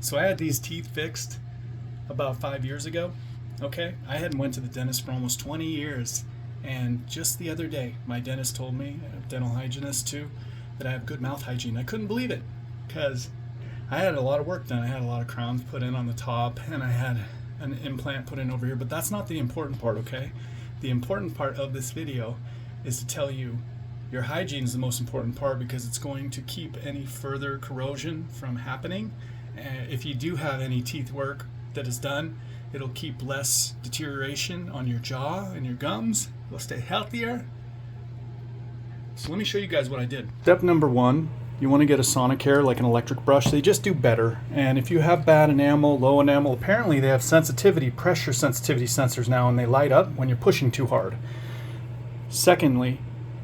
So I had these teeth fixed about 5 years ago. Okay, I hadn't went to the dentist for almost 20 years, and just the other day my dentist told me, a dental hygienist too, that I have good mouth hygiene. I couldn't believe it because I had a lot of work done. I had a lot of crowns put in on the top, and I had an implant put in over here, but that's not the important part. Okay, the important part of this video is to tell you your hygiene is the most important part, because it's going to keep any further corrosion from happening. If you do have any teeth work that is done, it'll keep less deterioration on your jaw and your gums. You'll stay healthier. So let me show you guys what I did. Step number one, you want to get a Sonicare, like an electric brush. They just do better. And if you have bad enamel, low enamel, apparently they have sensitivity, pressure sensitivity sensors now, and they light up when you're pushing too hard. Secondly,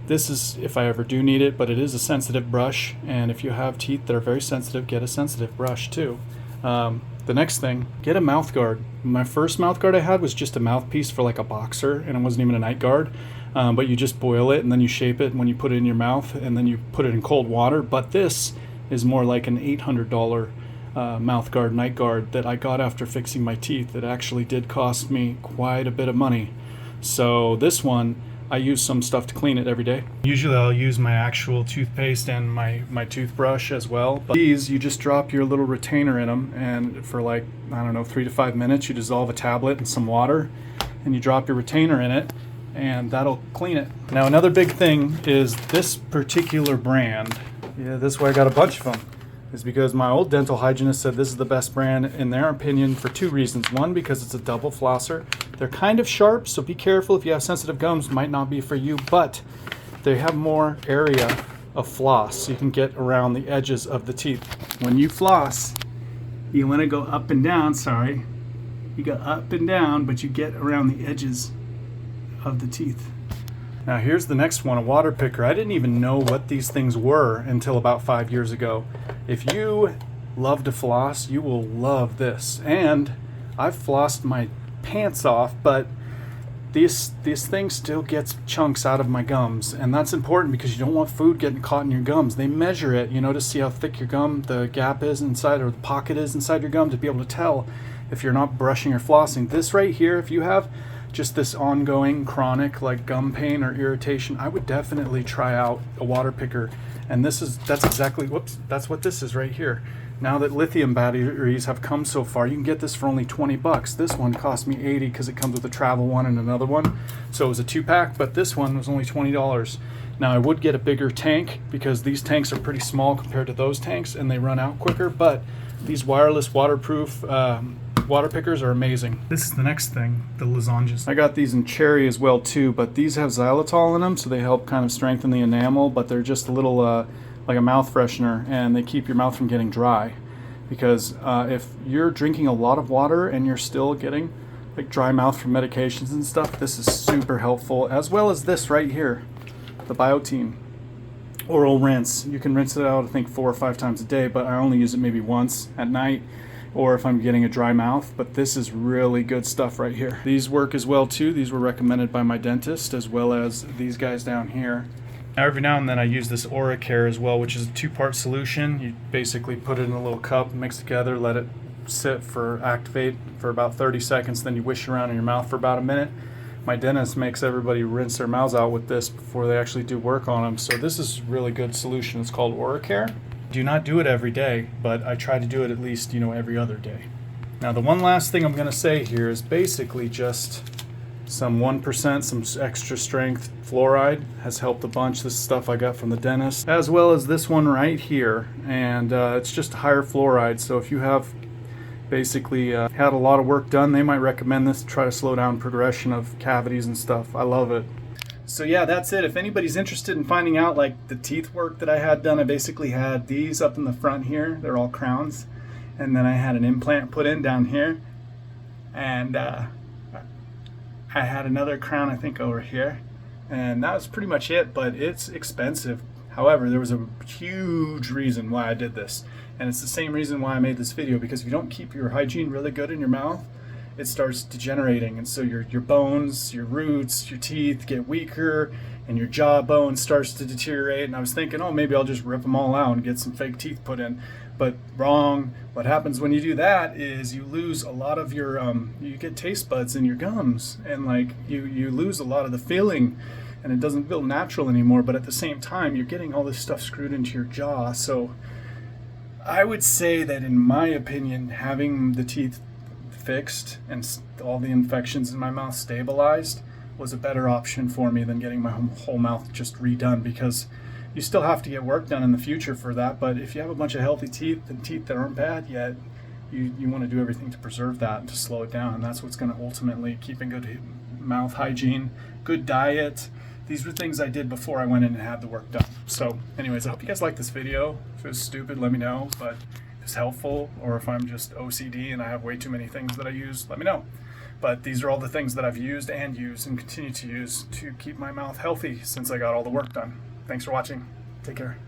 this is if I ever do need it, but it is a sensitive brush, and if you have teeth that are very sensitive, get a sensitive brush too. The next thing, get a mouth guard. My first mouth guard I had was just a mouthpiece for like a boxer, and it wasn't even a night guard, but you just boil it and then you shape it when you put it in your mouth, and then you put it in cold water. But this is more like an $800 mouth guard, night guard that I got after fixing my teeth. It actually did cost me quite a bit of money. So this one, I use some stuff to clean it every day. Usually I'll use my actual toothpaste and my toothbrush as well. But these, you just drop your little retainer in them, and for like, I don't know, 3 to 5 minutes, you dissolve a tablet in some water and you drop your retainer in it, and that'll clean it. Now another big thing is this particular brand. Yeah, this way I got a bunch of them. Is because my old dental hygienist said this is the best brand in their opinion for 2 reasons. One, because it's a double flosser. They're kind of sharp, so be careful if you have sensitive gums, might not be for you, but they have more area of floss, so you can get around the edges of the teeth. When you floss, you want to go up and down, you go up and down, but you get around the edges of the teeth. Now here's the next one, a water picker. I didn't even know what these things were until about 5 years ago. If you love to floss, you will love this. And I've flossed my pants off, but these things still gets chunks out of my gums, and that's important because you don't want food getting caught in your gums. They measure it, to see how thick your gum, the gap is inside, or the pocket is inside your gum, to be able to tell if you're not brushing or flossing. This right here, if you have just this ongoing chronic like gum pain or irritation, I would definitely try out a water picker. And that's what this is right here. Now that lithium batteries have come so far, you can get this for only 20 bucks. This one cost me 80 because it comes with a travel one and another one. So it was a 2-pack, but this one was only $20. Now I would get a bigger tank because these tanks are pretty small compared to those tanks and they run out quicker, but these wireless waterproof water pickers are amazing. This is the next thing, the lozenges. I got these in cherry as well too, but these have xylitol in them, so they help kind of strengthen the enamel, but they're just a little like a mouth freshener, and they keep your mouth from getting dry. Because if you're drinking a lot of water and you're still getting like dry mouth from medications and stuff, this is super helpful, as well as this right here, the Biotine oral rinse. You can rinse it out I think 4 or 5 times a day, but I only use it maybe once at night, or if I'm getting a dry mouth. But this is really good stuff right here. These work as well too. These were recommended by my dentist, as well as these guys down here. Now every now and then I use this OraCare as well, which is a 2-part solution. You basically put it in a little cup, mix together, let it activate for about 30 seconds, then you wish around in your mouth for about a minute. My dentist makes everybody rinse their mouths out with this before they actually do work on them. So this is a really good solution. It's called OraCare. Do not do it every day, but I try to do it at least, every other day. Now the one last thing I'm going to say here is basically just some 1%, some extra strength fluoride has helped a bunch. This stuff I got from the dentist, as well as this one right here, and it's just higher fluoride. So if you have basically had a lot of work done, they might recommend this to try to slow down progression of cavities and stuff. I love it. So yeah, that's it. If anybody's interested in finding out like the teeth work that I had done, I basically had these up in the front here. They're all crowns. And then I had an implant put in down here. And I had another crown, I think, over here. And that was pretty much it, but it's expensive. However, there was a huge reason why I did this. And it's the same reason why I made this video, because if you don't keep your hygiene really good in your mouth, it starts degenerating, and so your bones, your roots, your teeth get weaker, and your jawbone starts to deteriorate. And I was thinking, oh, maybe I'll just rip them all out and get some fake teeth put in. But wrong. What happens when you do that is you lose a lot of your you get taste buds in your gums, and like you lose a lot of the feeling, and it doesn't feel natural anymore. But at the same time, you're getting all this stuff screwed into your jaw. So I would say that, in my opinion, having the teeth fixed and all the infections in my mouth stabilized was a better option for me than getting my whole mouth just redone, because you still have to get work done in the future for that. But if you have a bunch of healthy teeth and teeth that aren't bad yet, you want to do everything to preserve that and to slow it down. And that's what's going to ultimately keep in good mouth hygiene, good diet. These were things I did before I went in and had the work done. So anyways, I hope you guys liked this video. If it was stupid, let me know. But if it's helpful, or if I'm just OCD and I have way too many things that I use, let me know. But these are all the things that I've used and continue to use to keep my mouth healthy since I got all the work done. Thanks for watching. Take care.